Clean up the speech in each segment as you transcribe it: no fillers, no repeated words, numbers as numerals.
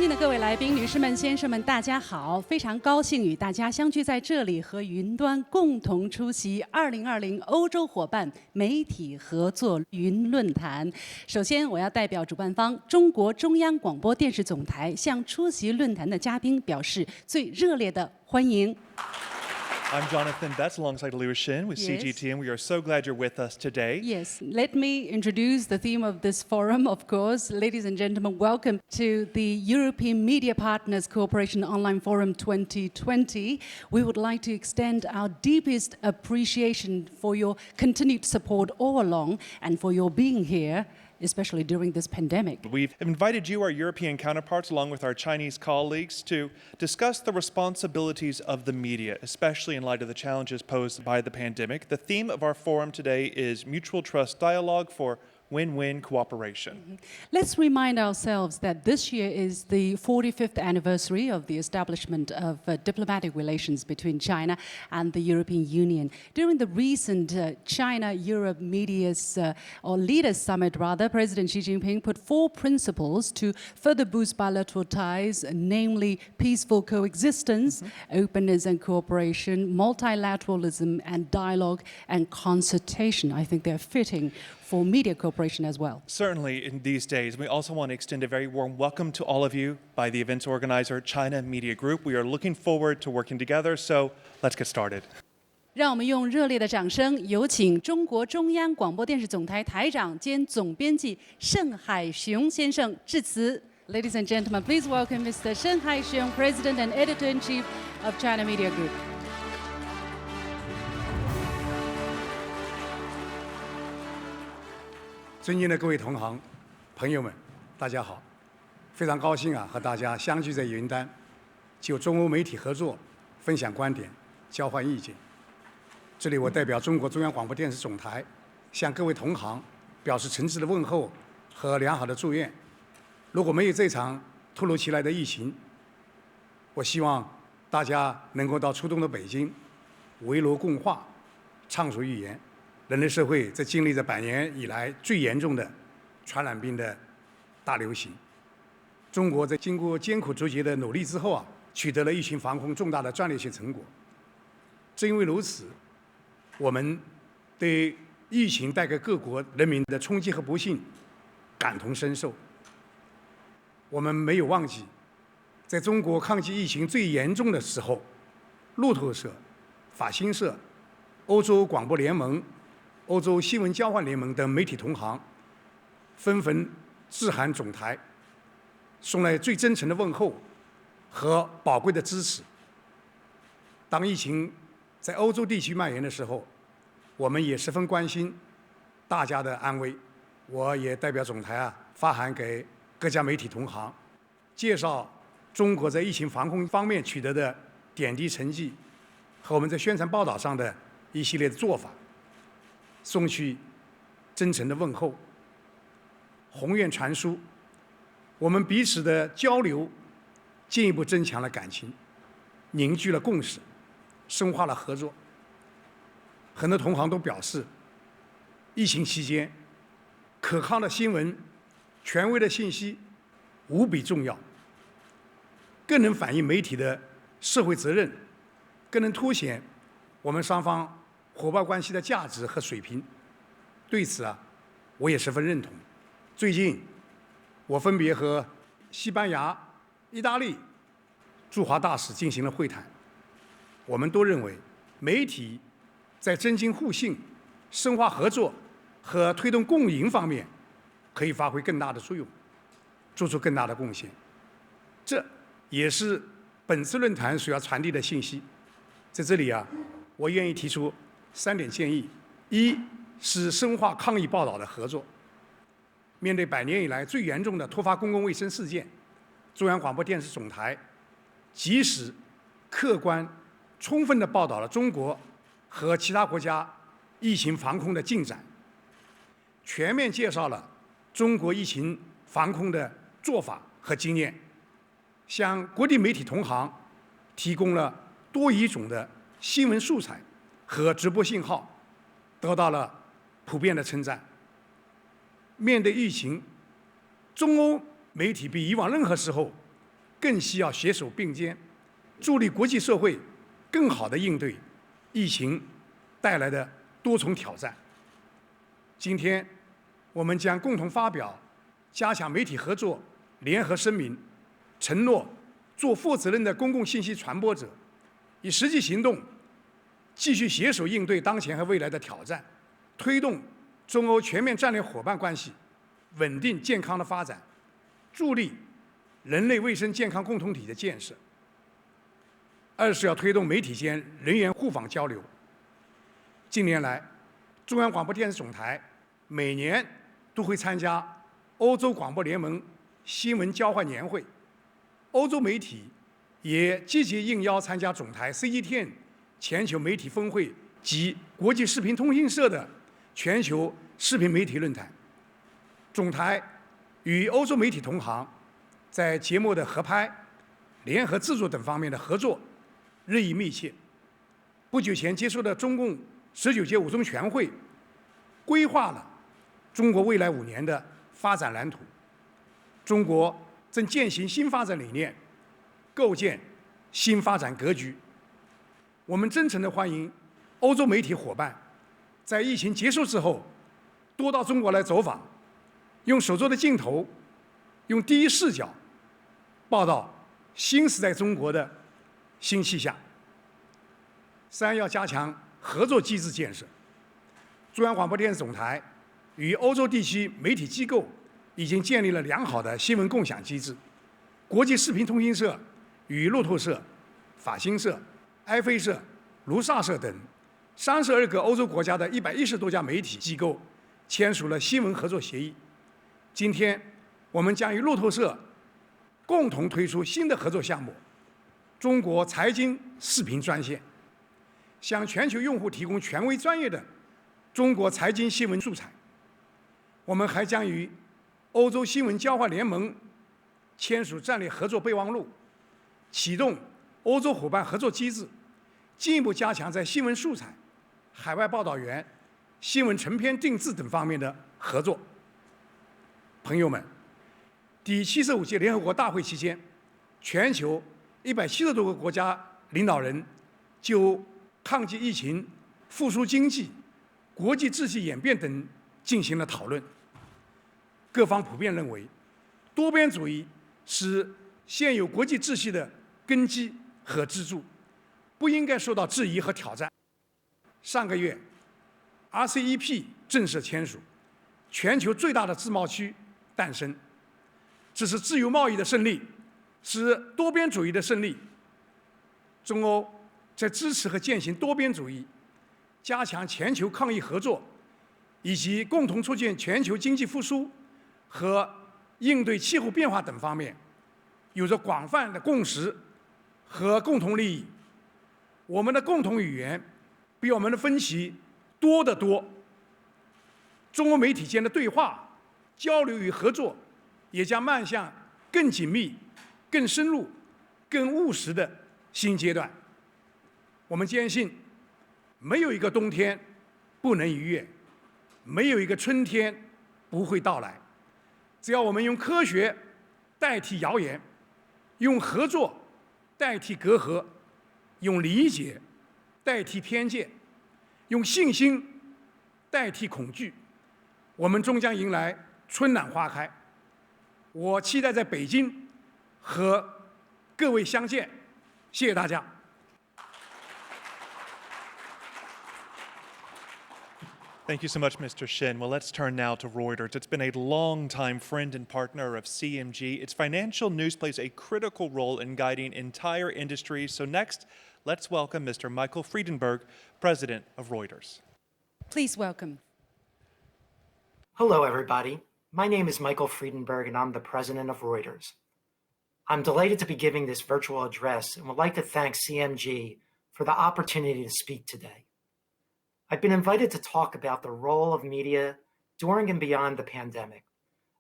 敬的各位来宾、女士们、先生们，大家好！非常高兴与大家相聚在这里，和云端共同出席2020欧洲伙伴媒体合作云论坛。首先，我要代表主办方中国中央广播电视总台，向出席论坛的嘉宾表示最热烈的欢迎。 I'm Jonathan Betts alongside Liu Xin with CGT, and we are so glad you're with us today. Yes, let me introduce the theme of this forum, of course. Ladies and gentlemen, welcome to the European Media Partners Cooperation Online Forum 2020. We would like to extend our deepest appreciation for your continued support all along and for your being here, especially during this pandemic. We've invited you, our European counterparts, along with our Chinese colleagues, to discuss the responsibilities of the media, especially in light of the challenges posed by the pandemic. The theme of our forum today is Mutual Trust Dialogue for Win-Win Cooperation. Let's remind ourselves that this year is the 45th anniversary of the establishment of diplomatic relations between China and the European Union. During the recent China-Europe Leaders Summit, President Xi Jinping put 4 principles to further boost bilateral ties, namely peaceful coexistence, openness and cooperation, multilateralism and dialogue and consultation. I think they're fitting for media cooperation as well. Certainly in these days. We also want to extend a very warm welcome to all of you by the event's organizer, China Media Group. We are looking forward to working together, so let's get started. 让我们用热烈的掌声，有请中国中央广播电视总台台长兼总编辑盛海雄先生致辞。Ladies and gentlemen, please welcome Mr. Shen Haixiong, President and Editor-in-Chief of China Media Group. 尊敬的各位同行、朋友们，大家好！非常高兴和大家相聚在云端，就中欧媒体合作分享观点、交换意见。这里我代表中国中央广播电视总台，向各位同行表示诚挚的问候和良好的祝愿。如果没有这场突如其来的疫情，我希望大家能够到初冬的北京，围炉共话，畅所欲言。 人类社会在经历着100年以来最严重的传染病的大流行，中国在经过艰苦卓绝的努力之后取得了疫情防控重大的战略性成果。正因为如此，我们对疫情带给各国人民的冲击和不幸感同身受。我们没有忘记，在中国抗击疫情最严重的时候，路透社、法新社、欧洲广播联盟、 欧洲新闻交换联盟等媒体同行纷纷致函总台，送来最真诚的问候和宝贵的支持。当疫情在欧洲地区蔓延的时候，我们也十分关心大家的安危。我也代表总台发函给各家媒体同行，介绍中国在疫情防控方面取得的点滴成绩和我们在宣传报道上的一系列的做法。 送去真诚的问候，宏愿传书，我们彼此的交流进一步增强了感情，凝聚了共识，深化了合作。很多同行都表示，疫情期间，可靠的新闻、权威的信息无比重要，更能反映媒体的社会责任，更能凸显我们双方 伙伴关系的价值和水平，对此我也十分认同。最近，我分别和西班牙、意大利驻华大使进行了会谈。我们都认为，媒体在增进互信、深化合作和推动共赢方面，可以发挥更大的作用，做出更大的贡献。这也是本次论坛所要传递的信息。在这里我愿意提出 3点建议：一是深化抗疫报道的合作。面对100年以来最严重的突发公共卫生事件，中央广播电视总台及时、客观、充分地报道了中国和其他国家疫情防控的进展，全面介绍了中国疫情防控的做法和经验，向国际媒体同行提供了多语种的新闻素材 和直播信号得到了普遍的称赞。面对疫情，中欧媒体比以往任何时候更需要携手并肩，助力国际社会更好地应对疫情带来的多重挑战。今天，我们将共同发表加强媒体合作联合声明，承诺做负责任的公共信息传播者，以实际行动继续携手应对当前和未来的挑战，推动中欧全面战略伙伴关系稳定健康的发展，助力人类卫生健康共同体的建设。二是要推动媒体间人员互访交流。近年来，中央广播电视总台每年都会参加欧洲广播联盟新闻交换年会，欧洲媒体也积极应邀参加总台 CCTV 全球媒体峰会及国际视频通讯社的全球视频媒体论坛。总台与欧洲媒体同行在节目的合拍、联合制作等方面的合作日益密切。不久前结束的中共19届五中全会规划了中国未来5年的发展蓝图。中国正践行新发展理念，构建新发展格局。我们真诚地欢迎欧洲媒体伙伴在疫情结束之后多到中国来走访，用手中的镜头，用第一视角报道新时代中国的新气象。三要加强合作机制建设。中央广播电视总台与欧洲地区媒体机构已经建立了良好的新闻共享机制。国际视频通讯社与路透社、法新社、埃菲社、卢萨社等32个欧洲国家的110多家媒体机构签署了新闻合作协议。今天，我们将与路透社共同推出新的合作项目——中国财经视频专线，向全球用户提供权威专业的中国财经新闻素材。我们还将与欧洲新闻交换联盟签署战略合作备忘录，启动欧洲伙伴合作机制，进一步加强在新闻素材、海外报道员、新闻成片定制等方面的合作。朋友们，第75届联合国大会期间，全球170多个国家领导人就抗击疫情、复苏经济、国际秩序演变等进行了讨论。各方普遍认为，多边主义是现有国际秩序的根基和支柱，不应该受到质疑和挑战。上个月 ，RCEP 正式签署，全球最大的自贸区诞生。这是自由贸易的胜利，是多边主义的胜利。中欧在支持和践行多边主义、加强全球抗疫合作，以及共同促进全球经济复苏和应对气候变化等方面，有着广泛的共识和共同利益。我们的共同语言比我们的分歧多得多。中欧媒体间的对话、交流与合作也将迈向更紧密、更深入、更务实的新阶段。我们坚信，没有一个冬天不能逾越，没有一个春天不会到来。只要我们用科学代替谣言，用合作代替隔阂，用理解代替偏见，用信心代替恐惧，我们终将迎来春暖花开。我期待在北京和各位相见，谢谢大家。Thank you so much, Mr. Shin. Well, let's turn now to Reuters. It's been a long-time friend and partner of CMG. Its financial news plays a critical role in guiding entire industries. So next, let's welcome Mr. Michael Friedenberg, president of Reuters. Please welcome. Hello, everybody. My name is Michael Friedenberg, and I'm the president of Reuters. I'm delighted to be giving this virtual address and would like to thank CMG for the opportunity to speak today. I've been invited to talk about the role of media during and beyond the pandemic,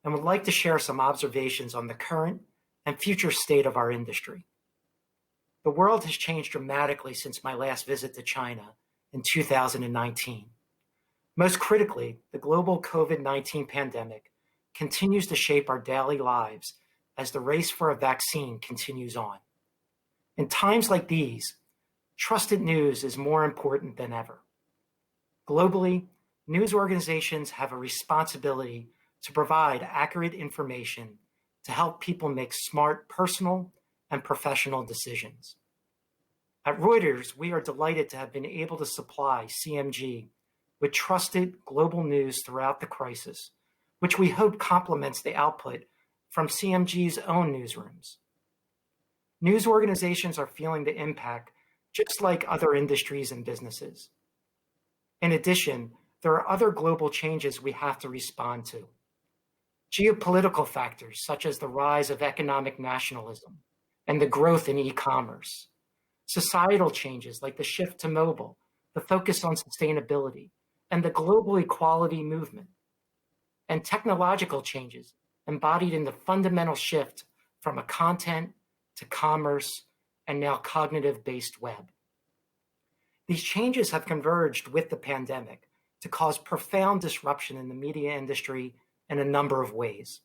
and would like to share some observations on the current and future state of our industry. The world has changed dramatically since my last visit to China in 2019. Most critically, the global COVID-19 pandemic continues to shape our daily lives as the race for a vaccine continues on. In times like these, trusted news is more important than ever. Globally, news organizations have a responsibility to provide accurate information to help people make smart personal and professional decisions. At Reuters, we are delighted to have been able to supply CMG with trusted global news throughout the crisis, which we hope complements the output from CMG's own newsrooms. News organizations are feeling the impact just like other industries and businesses. In addition, there are other global changes we have to respond to. Geopolitical factors such as the rise of economic nationalism and the growth in e-commerce. Societal changes like the shift to mobile, the focus on sustainability, and the global equality movement. And technological changes embodied in the fundamental shift from a content to commerce and now cognitive-based web. These changes have converged with the pandemic to cause profound disruption in the media industry in a number of ways.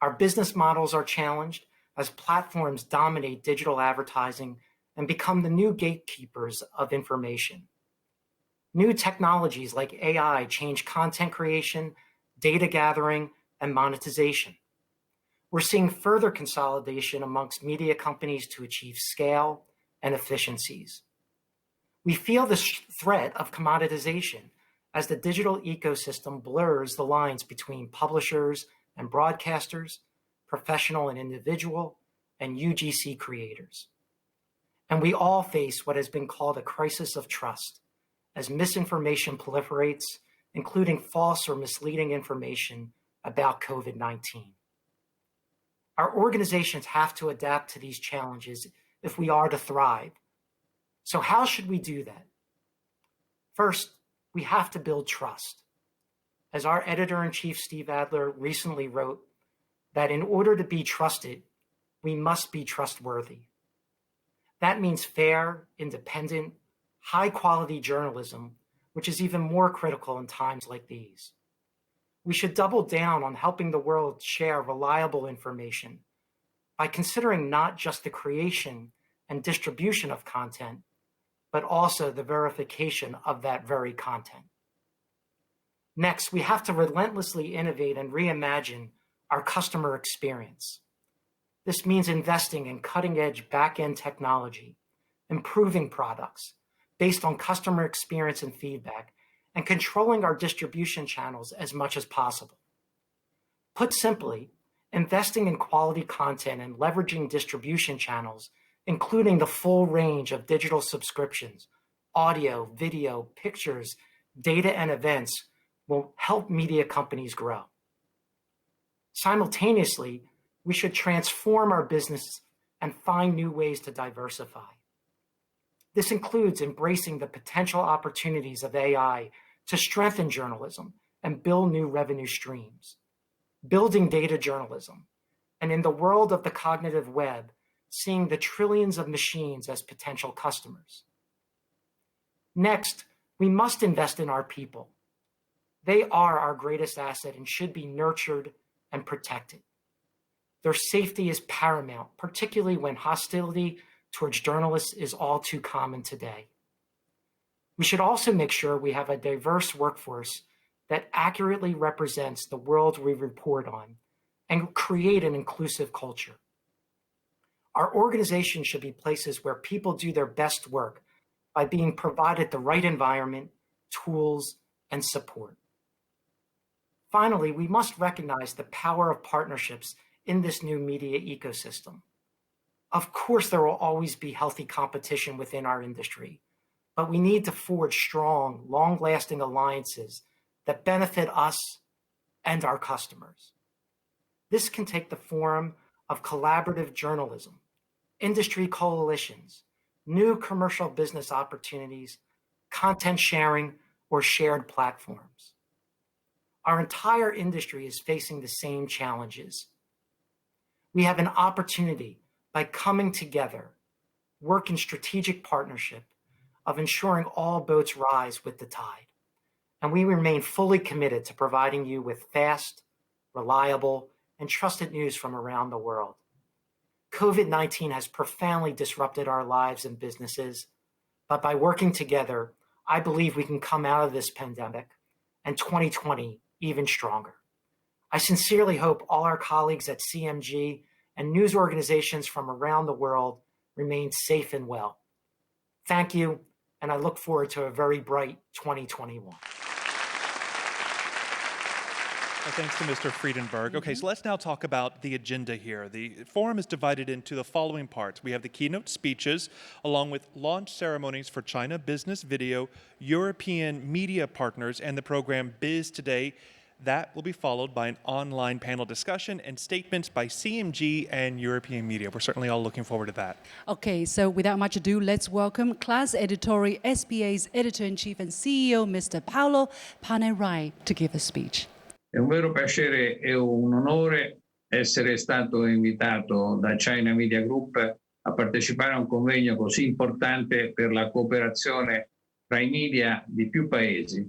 Our business models are challenged as platforms dominate digital advertising and become the new gatekeepers of information. New technologies like AI change content creation, data gathering, and monetization. We're seeing further consolidation amongst media companies to achieve scale and efficiencies. We feel the threat of commoditization as the digital ecosystem blurs the lines between publishers and broadcasters, professional and individual, and UGC creators. And we all face what has been called a crisis of trust as misinformation proliferates, including false or misleading information about COVID-19. Our organizations have to adapt to these challenges if we are to thrive. So how should we do that? First, we have to build trust. As our editor-in-chief, Steve Adler, recently wrote, that in order to be trusted, we must be trustworthy. That means fair, independent, high-quality journalism, which is even more critical in times like these. We should double down on helping the world share reliable information by considering not just the creation and distribution of content, but also the verification of that very content. Next, we have to relentlessly innovate and reimagine our customer experience. This means investing in cutting-edge back-end technology, improving products based on customer experience and feedback, and controlling our distribution channels as much as possible. Put simply, investing in quality content and leveraging distribution channels, including the full range of digital subscriptions, audio, video, pictures, data, and events, will help media companies grow. Simultaneously, we should transform our business and find new ways to diversify. This includes embracing the potential opportunities of AI to strengthen journalism and build new revenue streams, building data journalism, and in the world of the cognitive web, seeing the trillions of machines as potential customers. Next, we must invest in our people. They are our greatest asset and should be nurtured and protected. Their safety is paramount, particularly when hostility towards journalists is all too common today. We should also make sure we have a diverse workforce that accurately represents the world we report on and create an inclusive culture. Our organization should be places where people do their best work by being provided the right environment, tools, and support. Finally, we must recognize the power of partnerships in this new media ecosystem. Of course, there will always be healthy competition within our industry, but we need to forge strong, long-lasting alliances that benefit us and our customers. This can take the form of collaborative journalism, industry coalitions, new commercial business opportunities, content sharing, or shared platforms. Our entire industry is facing the same challenges. We have an opportunity by coming together, work in strategic partnership of ensuring all boats rise with the tide. And we remain fully committed to providing you with fast, reliable, and trusted news from around the world. COVID-19 has profoundly disrupted our lives and businesses, but by working together, I believe we can come out of this pandemic and 2020 even stronger. I sincerely hope all our colleagues at CMG and news organizations from around the world remain safe and well. Thank you, and I look forward to a very bright 2021. Thanks to Mr. Friedenberg. Okay, so let's now talk about the agenda here. The forum is divided into the following parts. We have the keynote speeches, along with launch ceremonies for China Business Video, European media partners, and the program Biz Today. That will be followed by an online panel discussion and statements by CMG and European media. We're certainly all looking forward to that. Okay, so without much ado, let's welcome Class Editorial SBA's Editor-in-Chief and CEO, Mr. Paolo Panerai, to give a speech. È un vero piacere e un onore essere stato invitato da China Media Group a partecipare a un convegno così importante per la cooperazione tra i media di più paesi.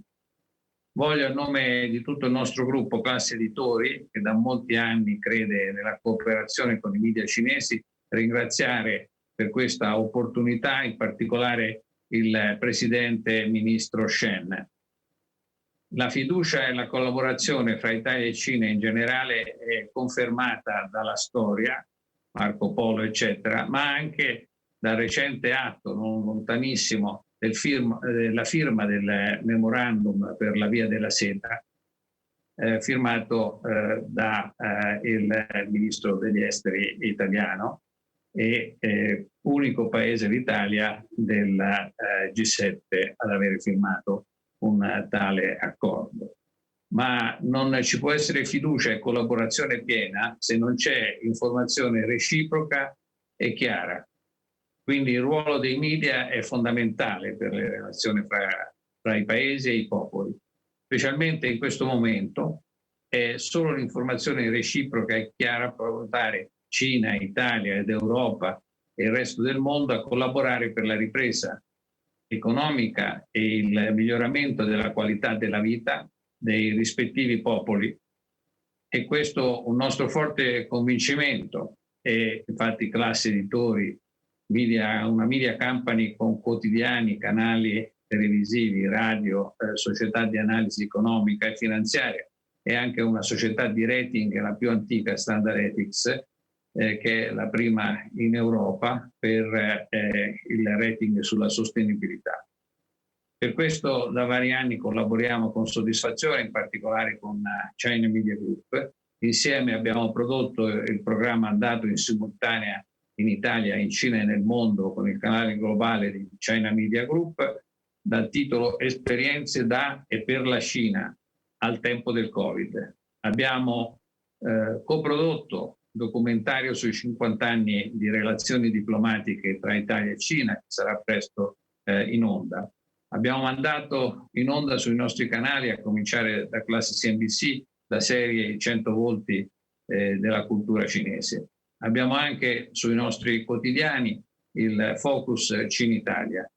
Voglio a nome di tutto il nostro gruppo Classe Editori, che da molti anni crede nella cooperazione con i media cinesi, ringraziare per questa opportunità, in particolare il Presidente Ministro Shen. La fiducia e la collaborazione fra Italia e Cina in generale è confermata dalla storia, Marco Polo eccetera, ma anche dal recente atto non lontanissimo della firma del memorandum per la via della seta, firmato da il Ministro degli Esteri italiano e unico paese l'Italia del G7 ad aver firmato un tale accordo. Ma non ci può essere fiducia e collaborazione piena se non c'è informazione reciproca e chiara. Quindi il ruolo dei media è fondamentale per le relazioni fra i paesi e i popoli. Specialmente in questo momento è solo l'informazione reciproca e chiara può portare Cina, Italia ed Europa e il resto del mondo a collaborare per la ripresa economica e il miglioramento della qualità della vita dei rispettivi popoli. E questo è un nostro forte convincimento e infatti Classe Editori, una media company con quotidiani, canali televisivi, radio, società di analisi economica e finanziaria e anche una società di rating, la più antica, Standard Ethics, che è la prima in Europa per il rating sulla sostenibilità. Per questo da vari anni collaboriamo con soddisfazione, in particolare con China Media Group. Insieme abbiamo prodotto il programma andato in simultanea in Italia, in Cina e nel mondo con il canale globale di China Media Group dal titolo Esperienze da e per la Cina al tempo del Covid. Abbiamo coprodotto documentario sui 50 anni di relazioni diplomatiche tra Italia e Cina, che sarà presto in onda. Abbiamo mandato in onda sui nostri canali, a cominciare da classe CNBC, la serie I 100 volti della cultura cinese. Abbiamo anche sui nostri quotidiani il focus Cina-Italia.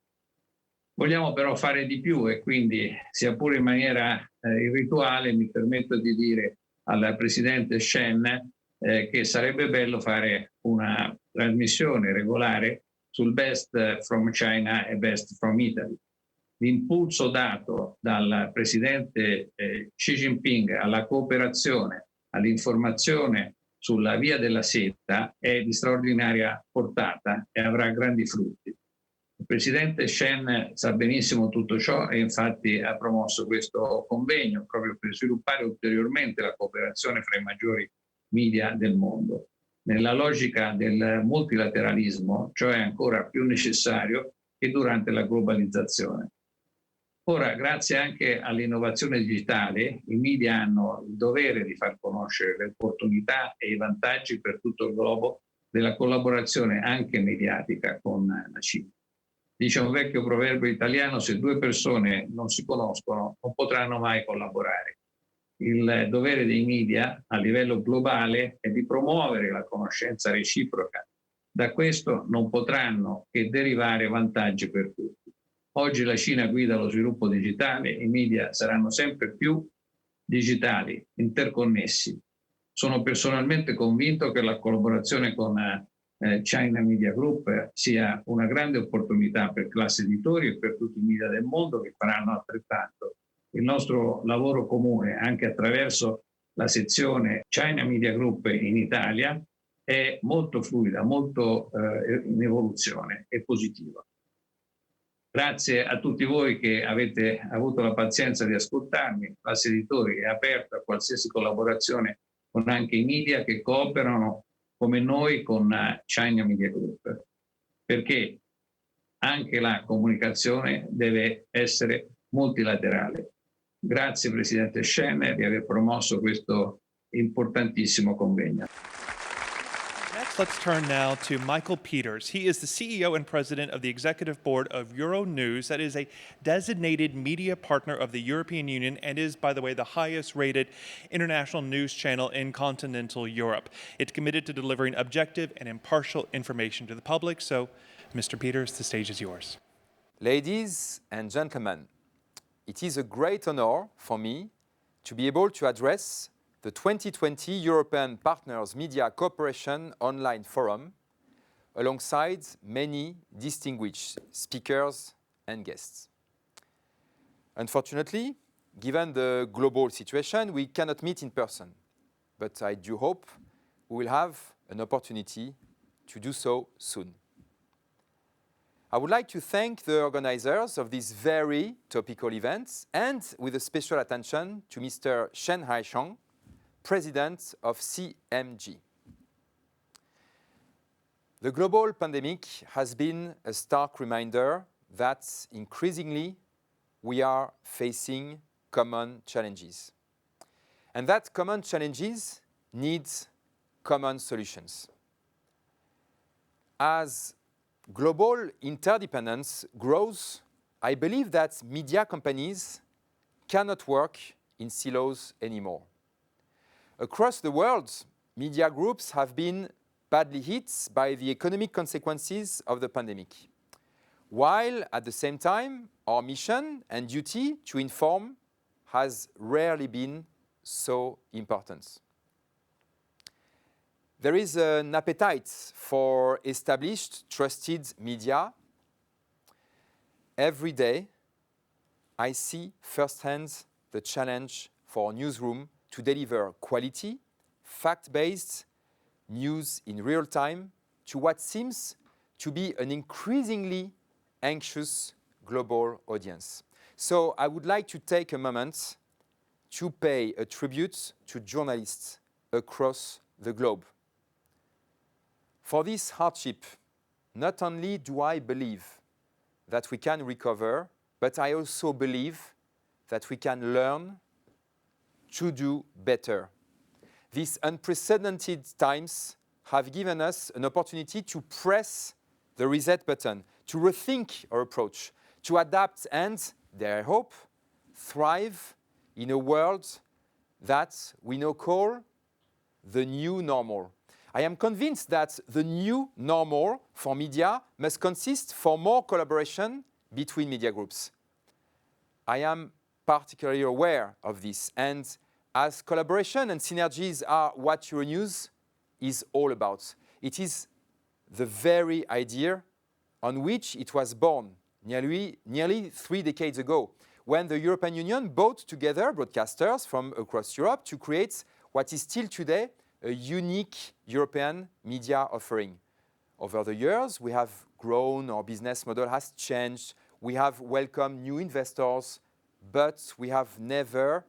Vogliamo però fare di più e quindi, sia pure in maniera irrituale, mi permetto di dire al Presidente Shen che sarebbe bello fare una trasmissione regolare sul Best from China e Best from Italy. L'impulso dato dal Presidente Xi Jinping alla cooperazione, all'informazione sulla via della seta è di straordinaria portata e avrà grandi frutti. Il Presidente Shen sa benissimo tutto ciò e infatti ha promosso questo convegno proprio per sviluppare ulteriormente la cooperazione fra i maggiori media del mondo. Nella logica del multilateralismo, ciò è ancora più necessario che durante la globalizzazione. Ora, grazie anche all'innovazione digitale, i media hanno il dovere di far conoscere le opportunità e i vantaggi per tutto il globo della collaborazione anche mediatica con la Cina. Dice un vecchio proverbio italiano: se due persone non si conoscono, non potranno mai collaborare. Il dovere dei media a livello globale è di promuovere la conoscenza reciproca. Da questo non potranno che derivare vantaggi per tutti. Oggi la Cina guida lo sviluppo digitale, i media saranno sempre più digitali, interconnessi. Sono personalmente convinto che la collaborazione con China Media Group sia una grande opportunità per classe editori e per tutti i media del mondo che faranno altrettanto. Il nostro lavoro comune, anche attraverso la sezione China Media Group in Italia, è molto fluida, molto in evoluzione e positiva. Grazie a tutti voi che avete avuto la pazienza di ascoltarmi. Classe Editori è aperta a qualsiasi collaborazione con anche i media che cooperano come noi con China Media Group, perché anche la comunicazione deve essere multilaterale. Grazie Presidente Schenner di aver promosso questo importantissimo convegno. Next, let's turn now to Michael Peters. He is the CEO and president of the executive board of Euronews. That is a designated media partner of the European Union and is, by the way, the highest rated international news channel in continental Europe. It's committed to delivering objective and impartial information to the public. So, Mr. Peters, the stage is yours. Ladies and gentlemen, it is a great honor for me to be able to address the 2020 European Partners Media Cooperation Online Forum alongside many distinguished speakers and guests. Unfortunately, given the global situation, we cannot meet in person, but I do hope we will have an opportunity to do so soon. I would like to thank the organizers of these very topical events and with a special attention to Mr. Shanghai, President of CMG. The global pandemic has been a stark reminder that increasingly we are facing common challenges. And that common challenges need common solutions. As global interdependence grows, I believe that media companies cannot work in silos anymore. Across the world, media groups have been badly hit by the economic consequences of the pandemic, while at the same time, our mission and duty to inform has rarely been so important. There is an appetite for established, trusted media. Every day, I see firsthand the challenge for a newsroom to deliver quality, fact-based news in real time to what seems to be an increasingly anxious global audience. So I would like to take a moment to pay a tribute to journalists across the globe. For this hardship, not only do I believe that we can recover, but I also believe that we can learn to do better. These unprecedented times have given us an opportunity to press the reset button, to rethink our approach, to adapt and, dare I hope, thrive in a world that we now call the new normal. I am convinced that the new normal for media must consist for more collaboration between media groups. I am particularly aware of this, and as collaboration and synergies are what Euronews is all about. It is the very idea on which it was born nearly 3 decades ago, when the European Union brought together broadcasters from across Europe to create what is still today a unique European media offering. Over the years, we have grown, our business model has changed, we have welcomed new investors, but we have never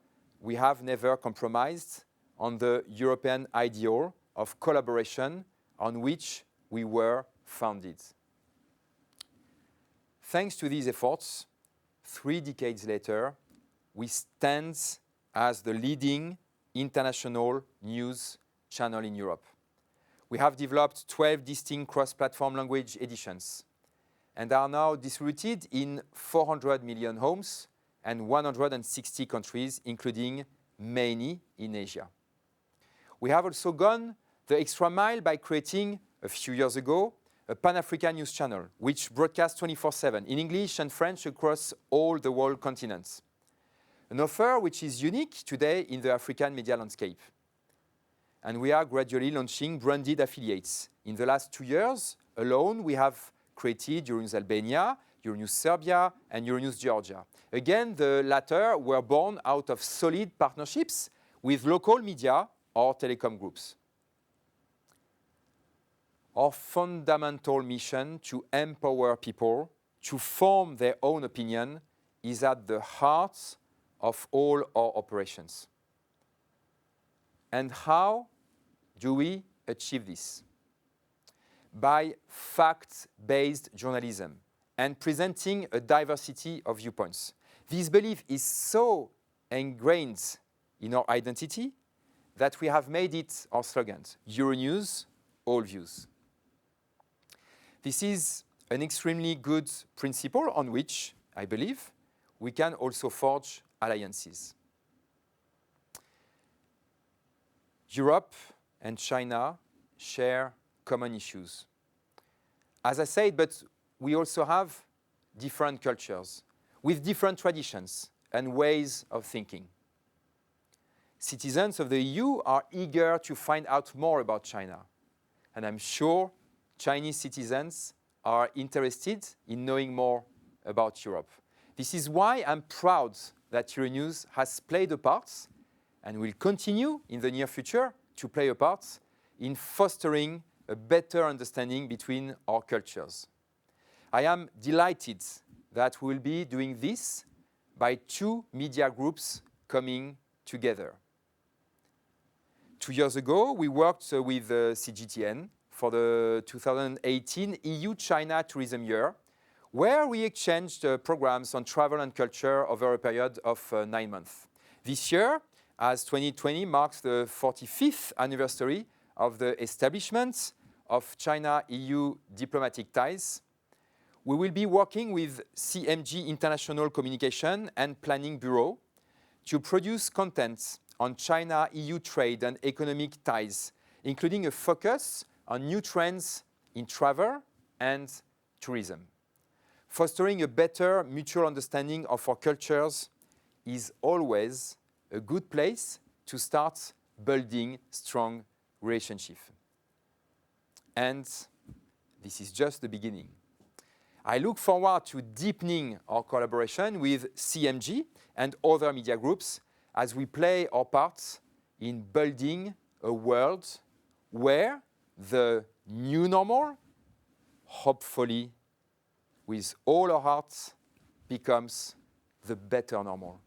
compromised on the European ideal of collaboration on which we were founded. Thanks to these efforts, 3 decades later, we stand as the leading international news channel in Europe. We have developed 12 distinct cross-platform language editions and are now distributed in 400 million homes and 160 countries, including many in Asia. We have also gone the extra mile by creating, a few years ago, a Pan-African news channel, which broadcasts 24/7 in English and French across all the world continents. An offer which is unique today in the African media landscape. and we are gradually launching branded affiliates. In the last 2 years alone, we have created Euronews Albania, Euronews Serbia, and Euronews Georgia. Again, the latter were born out of solid partnerships with local media or telecom groups. Our fundamental mission to empower people to form their own opinion is at the heart of all our operations. And how do we achieve this? By fact-based journalism and presenting a diversity of viewpoints. This belief is so ingrained in our identity that we have made it our slogan, Euronews, all views. This is an extremely good principle on which, I believe, we can also forge alliances. Europe and China share common issues. As I said, but we also have different cultures with different traditions and ways of thinking. Citizens of the EU are eager to find out more about China, and I'm sure Chinese citizens are interested in knowing more about Europe. This is why I'm proud that Euronews has played a part and will continue in the near future to play a part in fostering a better understanding between our cultures. I am delighted that we will be doing this by 2 media groups coming together. 2 years ago, we worked with CGTN for the 2018 EU-China Tourism Year, where we exchanged programs on travel and culture over a period of 9 months. This year, as 2020 marks the 45th anniversary of the establishment of China-EU diplomatic ties, we will be working with CMG International Communication and Planning Bureau to produce content on China-EU trade and economic ties, including a focus on new trends in travel and tourism. Fostering a better mutual understanding of our cultures is always a good place to start building strong relationships. And this is just the beginning. I look forward to deepening our collaboration with CMG and other media groups as we play our part in building a world where the new normal, hopefully with all our hearts, becomes the better normal.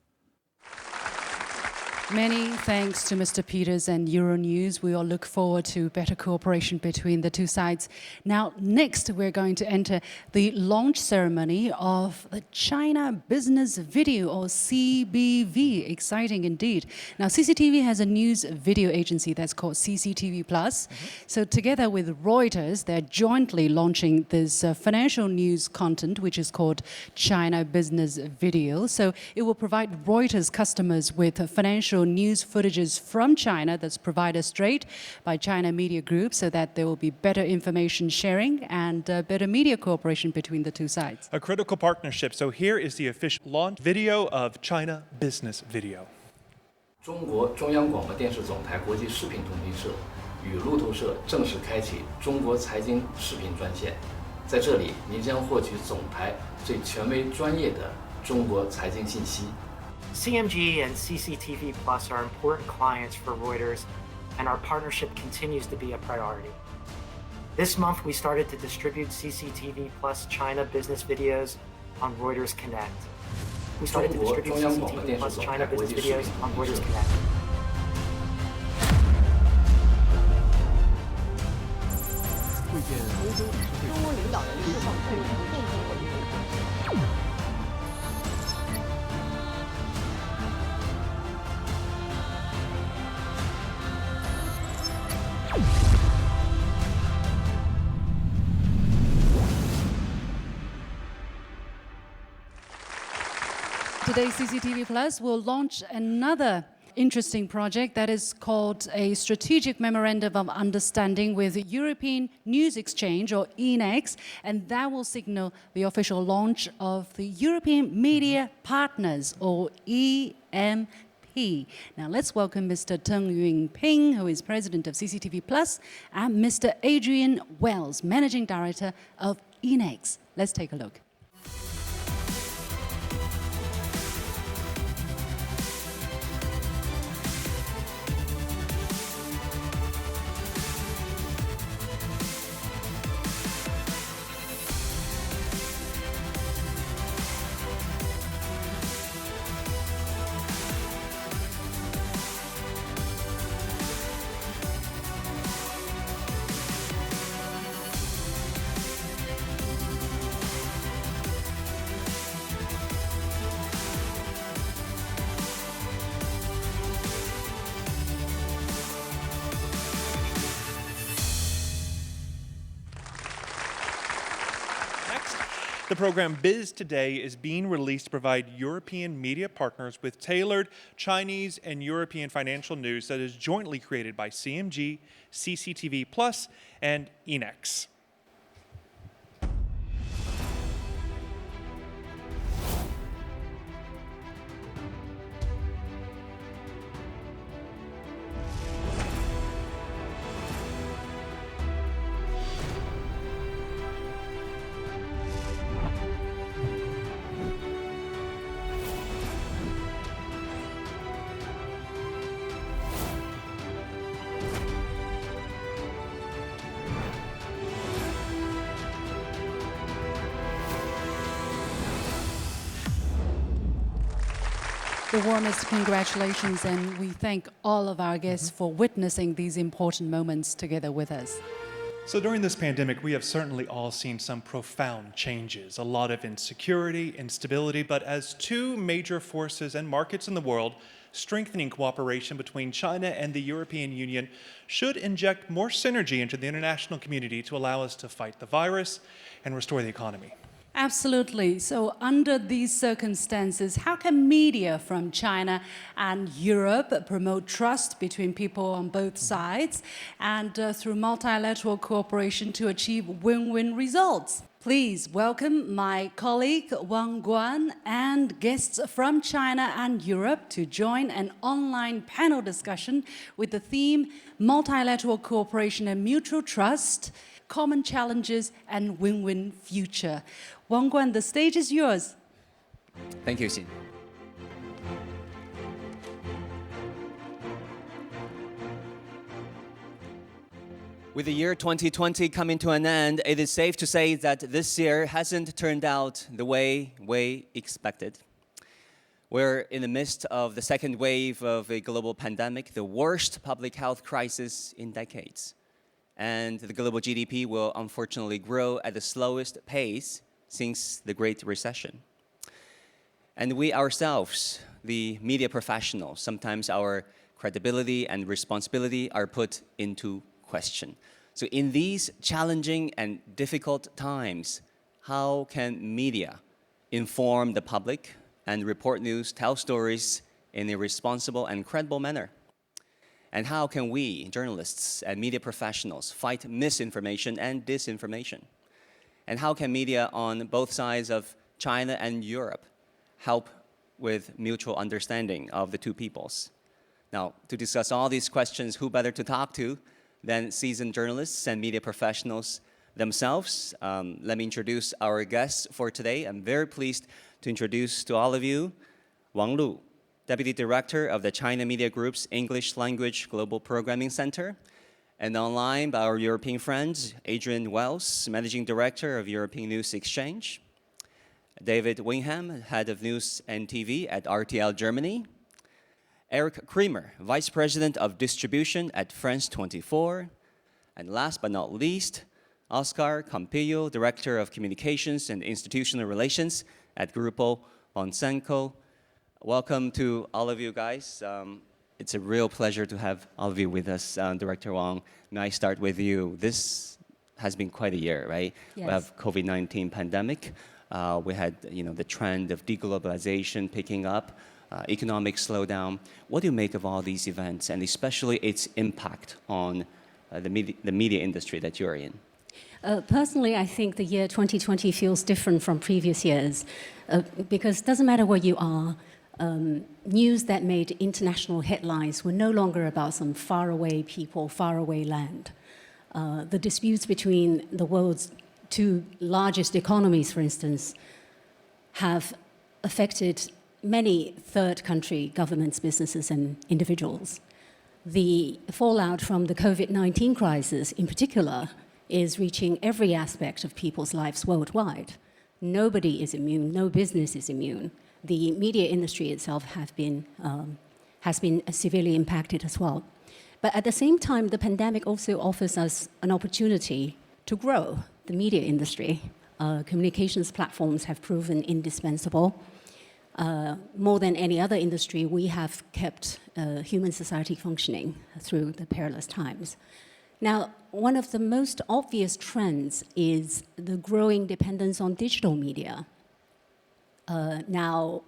Many thanks to Mr. Peters and Euronews. We all look forward to better cooperation between the two sides. Now, next, we're going to enter the launch ceremony of the China Business Video, or CBV. Exciting indeed. Now, CCTV has a news video agency that's called CCTV Plus. So together with Reuters, they're jointly launching this financial news content, which is called China Business Video. So it will provide Reuters customers with financial news footages from China that's provided straight by China Media Group, so that there will be better information sharing and better media cooperation between the two sides. A critical partnership. So here is the official launch video of China Business Video. 中国中央广播电视总台国际视频通讯社与路透社正式开启中国财经视频专线，在这里您将获取总台最权威专业的中国财经信息。 CMG and CCTV Plus are important clients for Reuters, and our partnership continues to be a priority. This month, we started to distribute CCTV Plus China business videos on Reuters Connect. We started to distribute CCTV Plus China business videos on Reuters Connect. Today, CCTV Plus will launch another interesting project that is called a Strategic Memorandum of Understanding with European News Exchange, or ENEX, and that will signal the official launch of the European Media Partners, or EMP. he. Now let's welcome Mr. Teng Yunping, who is president of CCTV Plus, and Mr. Adrian Wells, managing director of ENEX. Let's take a look. The program Biz Today is being released to provide European media partners with tailored Chinese and European financial news that is jointly created by CMG, CCTV Plus, and ENEX. The warmest congratulations, and we thank all of our guests for witnessing these important moments together with us. So during this pandemic, we have certainly all seen some profound changes, a lot of insecurity, instability, but as two major forces and markets in the world, strengthening cooperation between China and the European Union should inject more synergy into the international community to allow us to fight the virus and restore the economy. Absolutely. So under these circumstances, how can media from China and Europe promote trust between people on both sides and through multilateral cooperation to achieve win-win results? Please welcome my colleague Wang Guan and guests from China and Europe to join an online panel discussion with the theme Multilateral Cooperation and Mutual Trust, Common Challenges and Win-Win Future. Wang Guan, the stage is yours. Thank you, Xin. With the year 2020 coming to an end, it is safe to say that this year hasn't turned out the way we expected. We're in the midst of the second wave of a global pandemic, the worst public health crisis in decades. And the global GDP will unfortunately grow at the slowest pace since the Great Recession. And we ourselves, the media professionals, sometimes our credibility and responsibility are put into question. So in these challenging and difficult times, how can media inform the public and report news, tell stories in a responsible and credible manner? And how can we, journalists and media professionals, fight misinformation and disinformation? And how can media on both sides of China and Europe help with mutual understanding of the two peoples? Now, to discuss all these questions, who better to talk to than seasoned journalists and media professionals themselves? Let me introduce our guests for today. I'm very pleased to introduce to all of you Wang Lu, Deputy Director of the China Media Group's English Language Global Programming Center, and online by our European friends, Adrian Wells, Managing Director of European News Exchange, David Wingham, Head of News and TV at RTL Germany, Eric Kremer, Vice President of Distribution at France 24, and last but not least, Oscar Campillo, Director of Communications and Institutional Relations at Grupo Monsanto. Welcome to all of you guys. It's a real pleasure to have all of you with us. Director Wang, may I start with you? This has been quite a year, right? Yes. We have COVID-19 pandemic. We had, the trend of deglobalization picking up, economic slowdown. What do you make of all these events, and especially its impact on the media industry that you're in? Personally, I think the year 2020 feels different from previous years because it doesn't matter where you are. news that made international headlines were no longer about some faraway people, faraway land. The disputes between the world's two largest economies, for instance, have affected many third country governments, businesses, and individuals. The fallout from the COVID-19 crisis, in particular, is reaching every aspect of people's lives worldwide. Nobody is immune, no business is immune. The media industry itself has been severely impacted as well. But at the same time, the pandemic also offers us an opportunity to grow the media industry. Communications platforms have proven indispensable. More than any other industry, we have kept human society functioning through the perilous times. Now, one of the most obvious trends is the growing dependence on digital media. Now,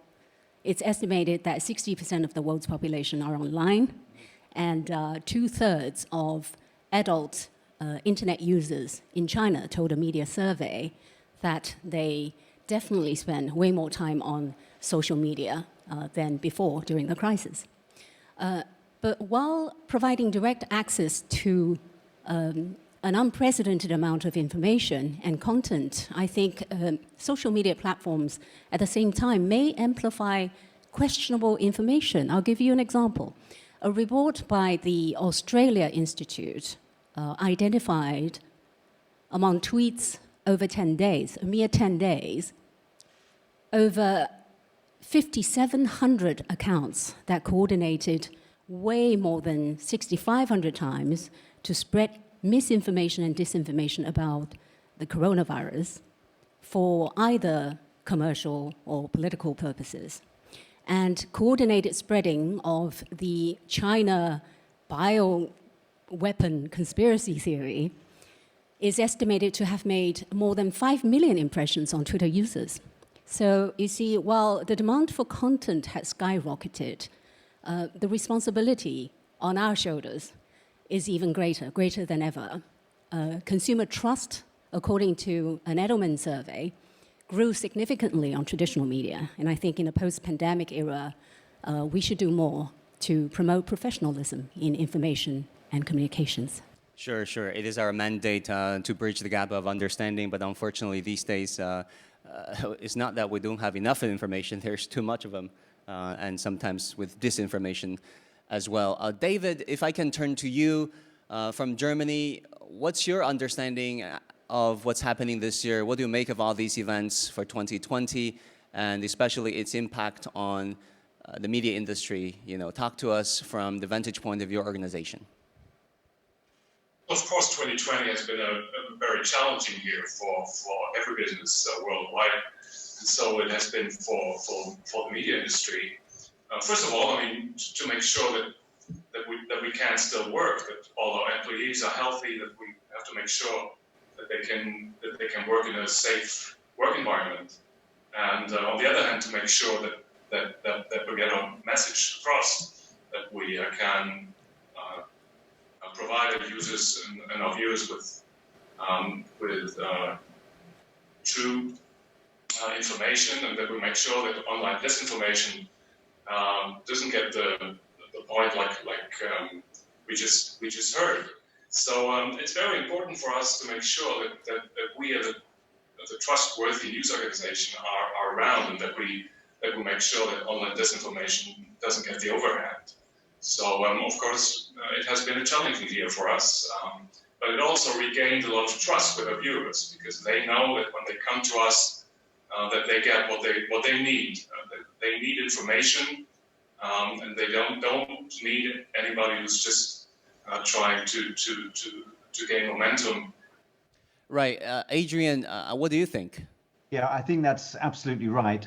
it's estimated that 60% of the world's population are online, and 2/3 of adult internet users in China told a media survey that they definitely spend way more time on social media than before during the crisis. But while providing direct access to an unprecedented amount of information and content, I think social media platforms at the same time may amplify questionable information. I'll give you an example. A report by the Australia Institute identified among tweets over 10 days, a mere 10 days, over 5,700 accounts that coordinated way more than 6,500 times to spread misinformation and disinformation about the coronavirus for either commercial or political purposes. And coordinated spreading of the China bioweapon conspiracy theory is estimated to have made more than 5 million impressions on Twitter users. So you see, while the demand for content has skyrocketed, the responsibility on our shoulders is even greater than ever. Consumer trust, according to an Edelman survey, grew significantly on traditional media. And I think in a post-pandemic era, we should do more to promote professionalism in information and communications. Sure. It is our mandate to bridge the gap of understanding, but unfortunately these days, it's not that we don't have enough information, there's too much of them, and sometimes with disinformation as well. David, if I can turn to you from Germany, what's your understanding of what's happening this year? What do you make of all these events for 2020, and especially its impact on the media industry? You know, talk to us from the vantage point of your organization. Of course, 2020 has been a very challenging year for every business worldwide, and so it has been for the media industry. First of all, I mean, to make sure that we can still work, that all our employees are healthy, that we have to make sure that they can work in a safe work environment, and on the other hand, to make sure that we get our message across, that we can provide our users and our viewers with true information, and that we make sure that online disinformation doesn't get the point like we just heard. So it's very important for us to make sure that we as a trustworthy news organization are around, and that we make sure that online disinformation doesn't get the overhand. So of course it has been a challenging year for us, but it also regained a lot of trust with our viewers, because they know that when they come to us, that they get what they need. They need information, and they don't need anybody who's just trying to gain momentum. Right, Adrian, what do you think? Yeah, I think that's absolutely right.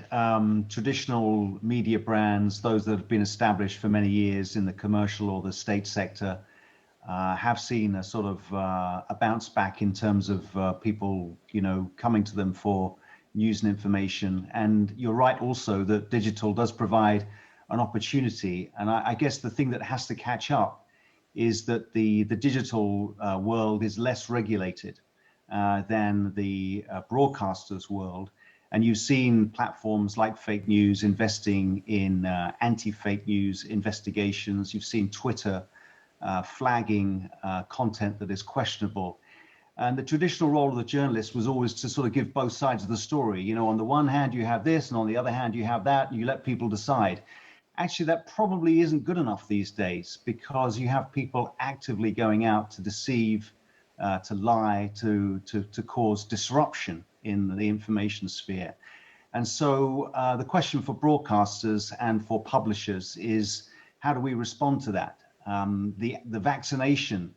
Traditional media brands, those that have been established for many years in the commercial or the state sector, have seen a sort of a bounce back in terms of people, you know, coming to them for news and information. And you're right also that digital does provide an opportunity. And I guess the thing that has to catch up is that the digital world is less regulated than the broadcasters world. And you've seen platforms like fake news investing in anti-fake news investigations. You've seen Twitter flagging content that is questionable. And the traditional role of the journalist was always to sort of give both sides of the story. You know, on the one hand, you have this, and on the other hand, you have that, and you let people decide. Actually, that probably isn't good enough these days, because you have people actively going out to deceive, to lie, to cause disruption in the information sphere. And so the question for broadcasters and for publishers is, how do we respond to that? The vaccination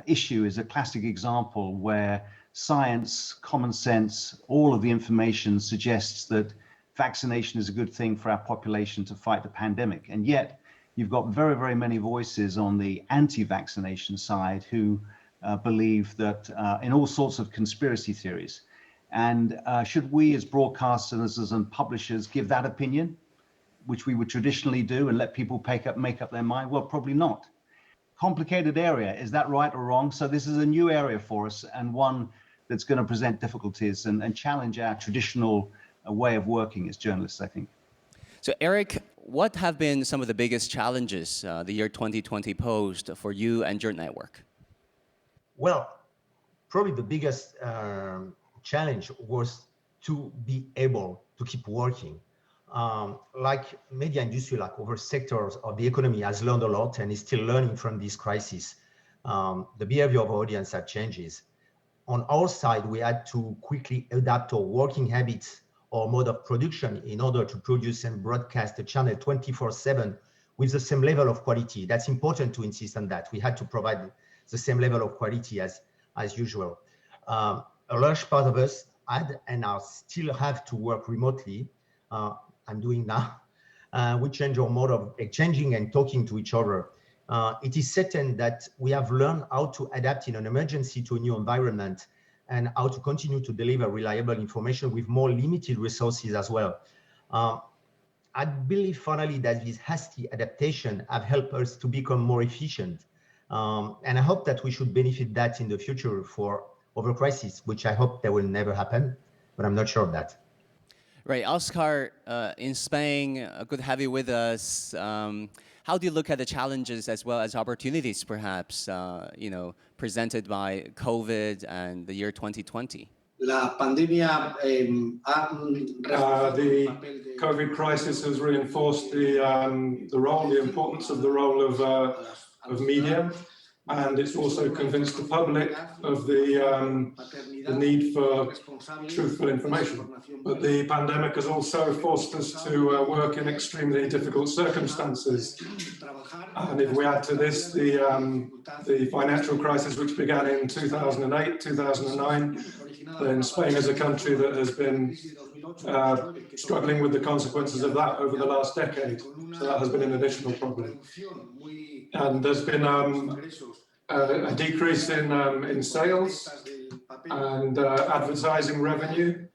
issue is a classic example where science, common sense, all of the information suggests that vaccination is a good thing for our population to fight the pandemic. And yet you've got very, very many voices on the anti-vaccination side who believe that in all sorts of conspiracy theories. And should we as broadcasters and publishers give that opinion, which we would traditionally do, and let people make up their mind? Well, probably not. Complicated area. Is that right or wrong? So this is a new area for us, and one that's going to present difficulties and challenge our traditional way of working as journalists, I think. So Eric, what have been some of the biggest challenges the year 2020 posed for you and your network? Well, probably the biggest challenge was to be able to keep working. Like media industry, like other sectors of the economy, has learned a lot and is still learning from this crisis. The behavior of our audience has changes. On our side, we had to quickly adapt our working habits or mode of production in order to produce and broadcast the channel 24/7 with the same level of quality. That's important to insist on that. We had to provide the same level of quality as usual. A large part of us had and are still have to work remotely. I'm doing now. We change our mode of exchanging and talking to each other. It is certain that we have learned how to adapt in an emergency to a new environment and how to continue to deliver reliable information with more limited resources as well. I believe finally that this hasty adaptation have helped us to become more efficient. And I hope that we should benefit that in the future for other crises, which I hope that will never happen, but I'm not sure of that. Right, Oscar, in Spain, good to have you with us. How do you look at the challenges as well as opportunities, perhaps, presented by COVID and the year 2020? The COVID crisis has reinforced the importance of the role of media, and it's also convinced the public of the need for truthful information. But the pandemic has also forced us to work in extremely difficult circumstances. And if we add to this the financial crisis, which began in 2008, 2009, then Spain is a country that has been struggling with the consequences of that over the last decade. So that has been an additional problem. And there's been a decrease in sales and advertising revenue,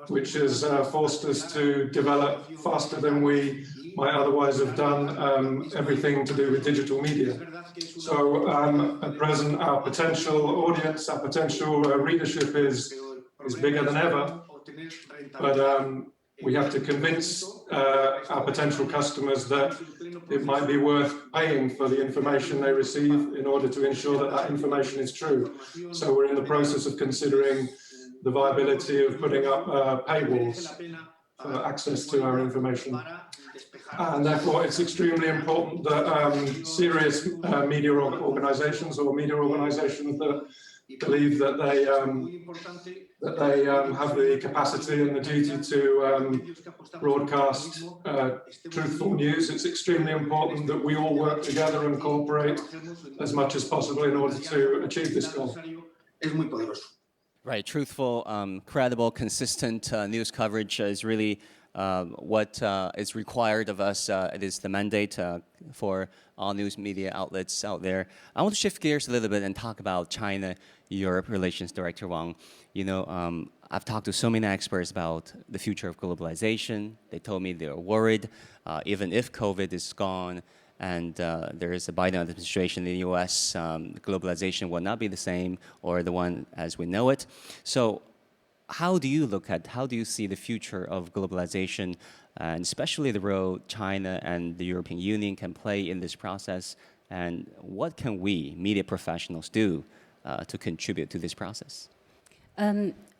which has forced us to develop faster than we might otherwise have done everything to do with digital media. So at present, our potential audience, our potential readership is bigger than ever, but we have to convince our potential customers that it might be worth paying for the information they receive in order to ensure that that information is true. So we're in the process of considering the viability of putting up paywalls for access to our information. And therefore, it's extremely important that serious media organizations or media organizations that believe that they have the capacity and the duty to broadcast truthful news. It's extremely important that we all work together and cooperate as much as possible in order to achieve this goal. Right, truthful, credible, consistent news coverage is really what is required of us. It is the mandate for all news media outlets out there. I want to shift gears a little bit and talk about China-Europe relations, Director Wang. I've talked to so many experts about the future of globalization. They told me they're worried, even if COVID is gone and there is a Biden administration in the US, globalization will not be the same or the one as we know it. So how do you see the future of globalization, and especially the role China and the European Union can play in this process? And what can we, media professionals, do to contribute to this process?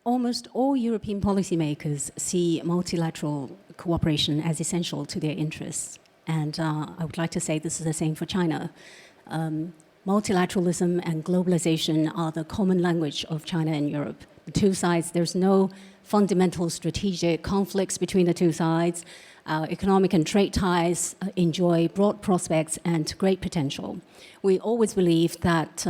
Almost all European policymakers see multilateral cooperation as essential to their interests. And I would like to say this is the same for China. Multilateralism and globalization are the common language of China and Europe. The two sides, there's no fundamental strategic conflicts between the two sides. Economic and trade ties enjoy broad prospects and great potential. We always believe that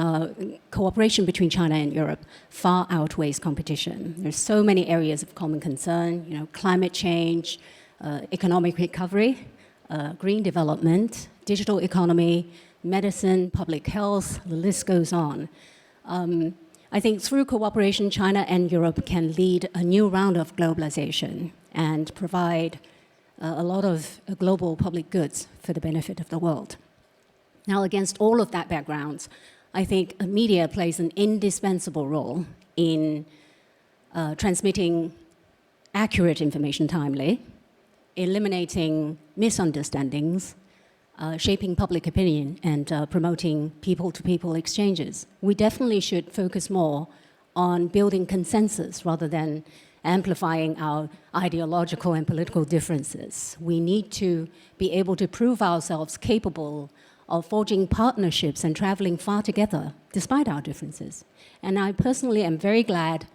cooperation between China and Europe far outweighs competition. There's so many areas of common concern, climate change, economic recovery, green development, digital economy, medicine, public health, the list goes on. I think through cooperation, China and Europe can lead a new round of globalization and provide a lot of global public goods for the benefit of the world. Now, against all of that background, I think media plays an indispensable role in transmitting accurate information timely, eliminating misunderstandings, shaping public opinion, and promoting people-to-people exchanges. We definitely should focus more on building consensus rather than amplifying our ideological and political differences. We need to be able to prove ourselves capable of forging partnerships and traveling far together, despite our differences. And I personally am very glad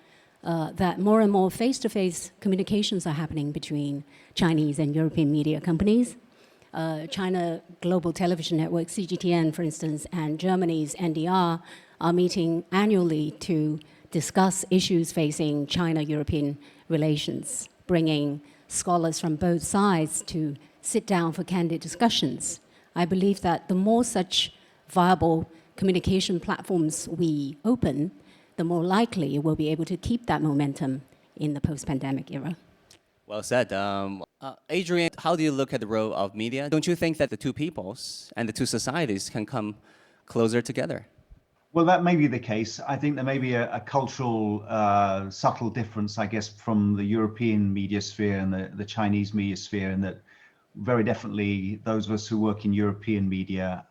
that more and more face-to-face communications are happening between Chinese and European media companies. China Global Television Network, CGTN, for instance, and Germany's NDR are meeting annually to discuss issues facing China-European relations, bringing scholars from both sides to sit down for candid discussions. I believe that the more such viable communication platforms we open, the more likely we'll be able to keep that momentum in the post-pandemic era. Well said. Adrian, how do you look at the role of media? Don't you think that the two peoples and the two societies can come closer together? Well, that may be the case. I think there may be a cultural, subtle difference, I guess, from the European media sphere and the Chinese media sphere, in that very definitely those of us who work in European media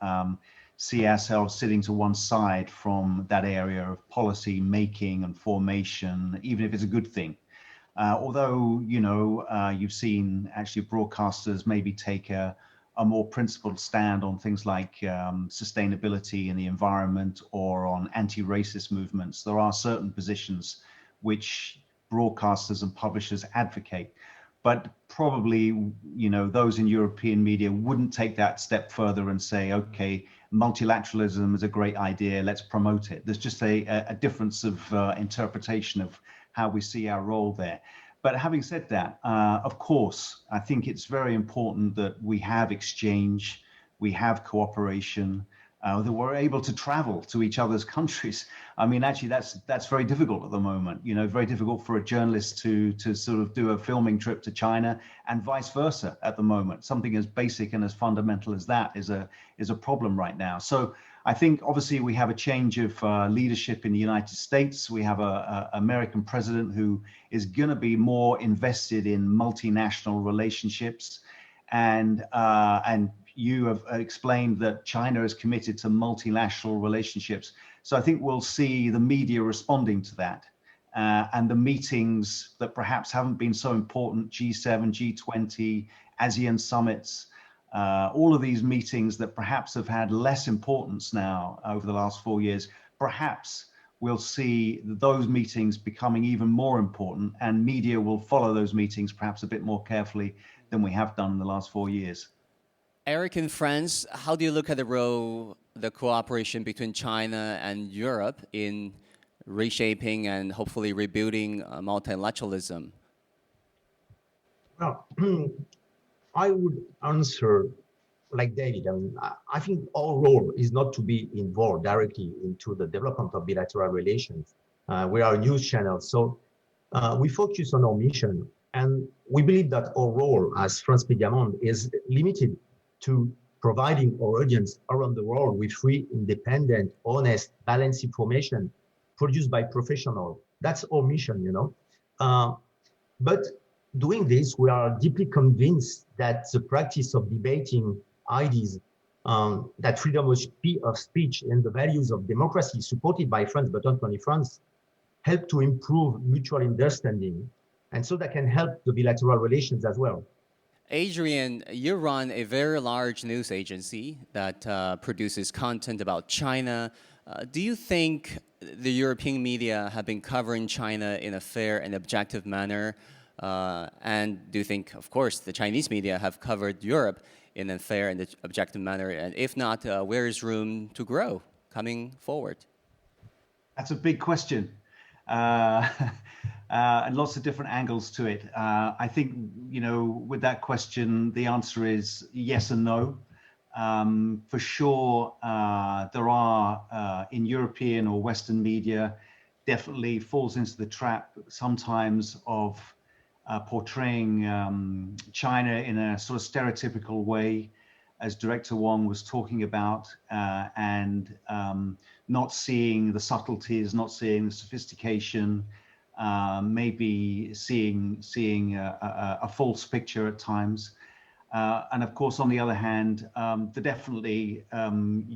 see ourselves sitting to one side from that area of policy making and formation, even if it's a good thing. Although, you've seen actually broadcasters maybe take a more principled stand on things like sustainability and the environment, or on anti-racist movements. There are certain positions which broadcasters and publishers advocate, but probably, those in European media wouldn't take that step further and say, okay, multilateralism is a great idea, let's promote it. There's just a difference of interpretation of how we see our role there. But having said that, of course, I think it's very important that we have exchange, we have cooperation, that we're able to travel to each other's countries. I mean, actually, that's very difficult at the moment. Very difficult for a journalist to sort of do a filming trip to China, and vice versa at the moment. Something as basic and as fundamental as that is a problem right now. So I think obviously we have a change of leadership in the United States. We have an American president who is going to be more invested in multinational relationships, and you have explained that China is committed to multilateral relationships. So I think we'll see the media responding to that, and the meetings that perhaps haven't been so important, G7, G20, ASEAN summits, all of these meetings that perhaps have had less importance now over the last 4 years, perhaps we'll see those meetings becoming even more important, and media will follow those meetings perhaps a bit more carefully than we have done in the last 4 years. Eric and France, how do you look at the role, the cooperation between China and Europe in reshaping and hopefully rebuilding multilateralism? Well, I would answer like David. I think our role is not to be involved directly into the development of bilateral relations. We are a news channel, so we focus on our mission, and we believe that our role as France Media Monde is limited to providing our audience around the world with free, independent, honest, balanced information produced by professionals. That's our mission, But doing this, we are deeply convinced that the practice of debating ideas, that freedom of speech and the values of democracy supported by France, but not only France, help to improve mutual understanding. And so that can help the bilateral relations as well. Adrian, you run a very large news agency that produces content about China. Do you think the European media have been covering China in a fair and objective manner? And do you think, of course, the Chinese media have covered Europe in a fair and objective manner? And if not, where is room to grow coming forward? That's a big question. And lots of different angles to it. I think, with that question, the answer is yes and no. For sure, there are in European or Western media, definitely falls into the trap sometimes of portraying China in a sort of stereotypical way, as Director Wong was talking about, and not seeing the subtleties, not seeing the sophistication, maybe seeing a false picture at times. And of course, on the other hand, definitely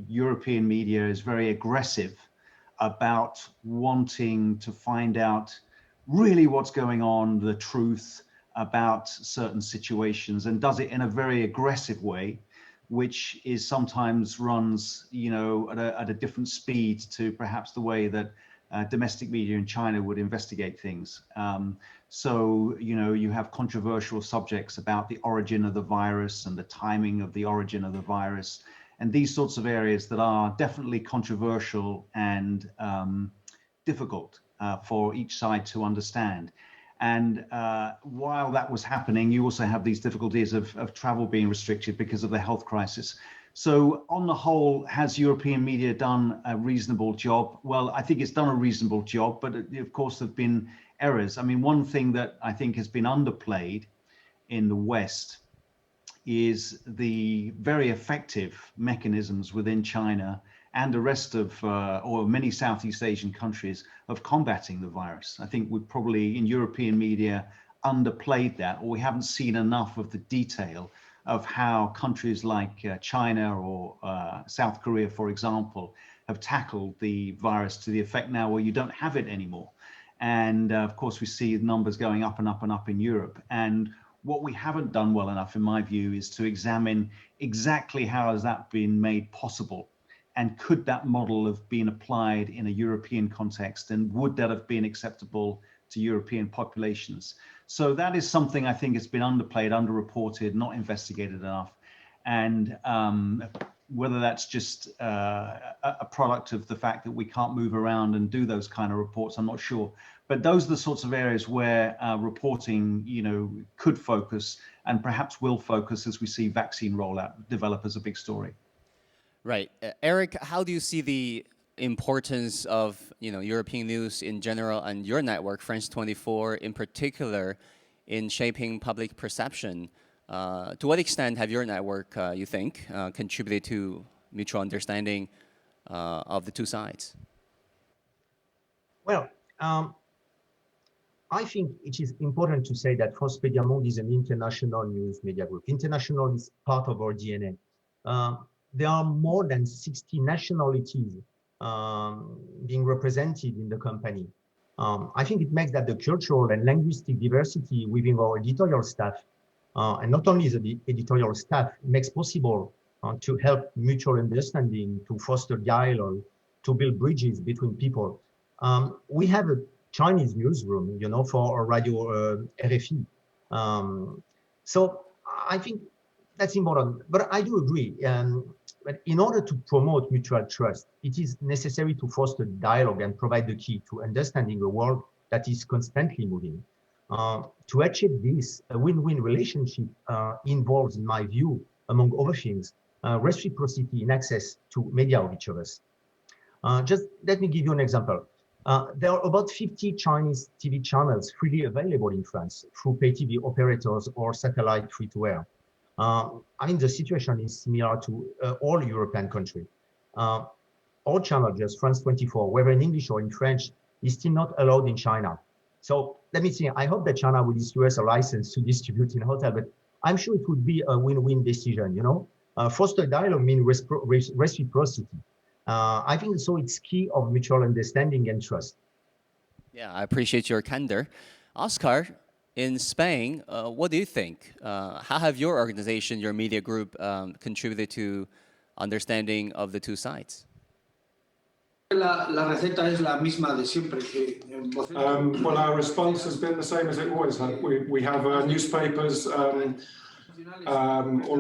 European media is very aggressive about wanting to find out really what's going on, the truth about certain situations, and does it in a very aggressive way, which is sometimes runs, at a different speed to perhaps the way that domestic media in China would investigate things. So, you have controversial subjects about the origin of the virus and the timing of the origin of the virus, and these sorts of areas that are definitely controversial and difficult for each side to understand. And while that was happening, you also have these difficulties of travel being restricted because of the health crisis. So on the whole, has European media done a reasonable job? Well, I think it's done a reasonable job, but of course there have been errors. I mean, one thing that I think has been underplayed in the West is the very effective mechanisms within China and the rest of, or many Southeast Asian countries, of combating the virus. I think we've probably, in European media, underplayed that, or we haven't seen enough of the detail of how countries like China or South Korea, for example, have tackled the virus to the effect now where you don't have it anymore. And of course, we see numbers going up and up and up in Europe. And what we haven't done well enough, in my view, is to examine exactly how has that been made possible. And could that model have been applied in a European context, and would that have been acceptable to European populations? So that is something I think has been underplayed, underreported, not investigated enough. And whether that's just a product of the fact that we can't move around and do those kind of reports, I'm not sure. But those are the sorts of areas where reporting, could focus and perhaps will focus as we see vaccine rollout develop as a big story. Right. Eric, how do you see the importance of European news in general and your network, France 24 in particular, in shaping public perception? To what extent have your network, you think, contributed to mutual understanding of the two sides? Well, I think it is important to say that France Media Monde is an international news media group. International is part of our DNA. There are more than 60 nationalities being represented in the company. I think it makes that the cultural and linguistic diversity within our editorial staff, and not only the editorial staff, makes possible to help mutual understanding, to foster dialogue, to build bridges between people. We have a Chinese newsroom, for radio RFI. So I think that's important. But I do agree. But in order to promote mutual trust, it is necessary to foster dialogue and provide the key to understanding a world that is constantly moving. To achieve this, a win-win relationship involves, in my view, among other things, reciprocity in access to media of each of us. Just let me give you an example. There are about 50 Chinese TV channels freely available in France through pay TV operators or satellite free-to-air. The situation is similar to all European countries. All channels, just France 24, whether in English or in French, is still not allowed in China. So let me see. I hope that China will issue us a license to distribute in hotel, but I'm sure it would be a win-win decision. You know, foster dialogue means reciprocity. I think so. It's key of mutual understanding and trust. Yeah, I appreciate your candor. Oscar, in Spain, what do you think? How have your organization, your media group, contributed to understanding of the two sides? Well, our response has been the same as it always has. We have newspapers all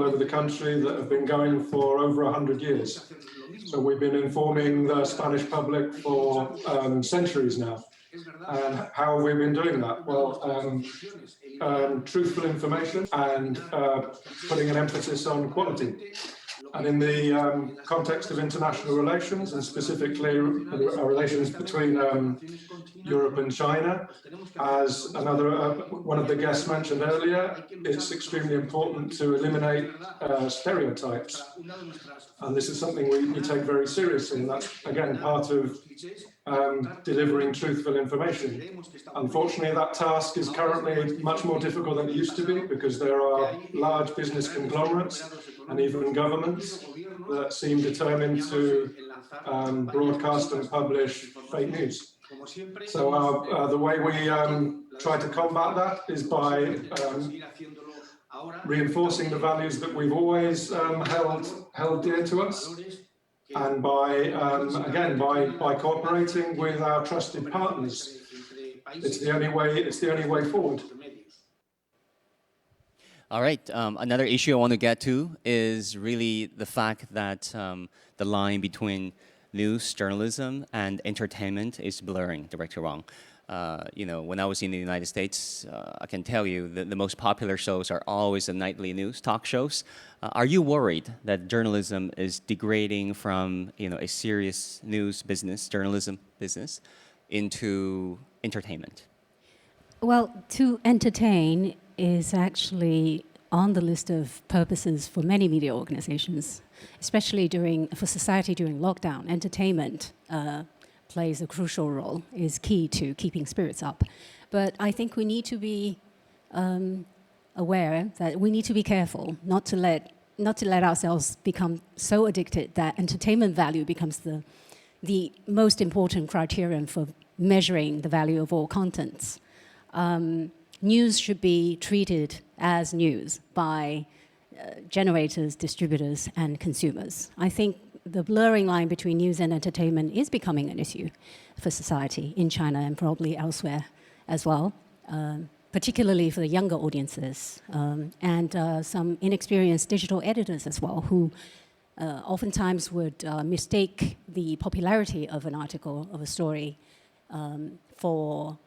over the country that have been going for over 100 years. So we've been informing the Spanish public for centuries now. And how have we been doing that? Well, truthful information and putting an emphasis on quality. And in the context of international relations, and specifically relations between Europe and China, as one of the guests mentioned earlier, it's extremely important to eliminate stereotypes. And this is something we take very seriously, and that's, again, part of delivering truthful information. Unfortunately, that task is currently much more difficult than it used to be, because there are large business conglomerates and even governments that seem determined to broadcast and publish fake news. So the way we try to combat that is by reinforcing the values that we've always held dear to us, and by again by cooperating with our trusted partners. It's the only way forward. All right, another issue I want to get to is really the fact that the line between news, journalism, and entertainment is blurring, Director Wang. You know, when I was in the United States, I can tell you that the most popular shows are always the nightly news talk shows. Are you worried that journalism is degrading from, you know, a serious news business, journalism business, into entertainment? Well, to entertain is actually on the list of purposes for many media organizations, especially for society during lockdown. Entertainment plays a crucial role, is key to keeping spirits up. But I think we need to be aware that we need to be careful not to let ourselves become so addicted that entertainment value becomes the most important criterion for measuring the value of all contents. News should be treated as news by generators, distributors, and consumers. I think the blurring line between news and entertainment is becoming an issue for society in China and probably elsewhere as well, particularly for the younger audiences and some inexperienced digital editors as well, who oftentimes would mistake the popularity of an article, of a story, for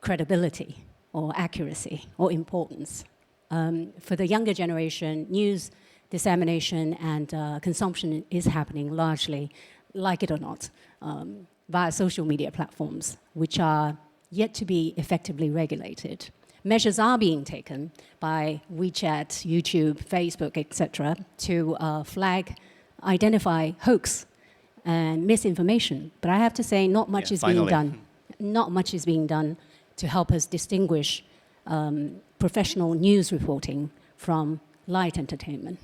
credibility or accuracy or importance. For the younger generation, news dissemination and consumption is happening largely, like it or not, via social media platforms, which are yet to be effectively regulated. Measures are being taken by WeChat, YouTube, Facebook, etc., to identify hoax and misinformation. But I have to say, not much is being done. Not much is being done to help us distinguish professional news reporting from light entertainment,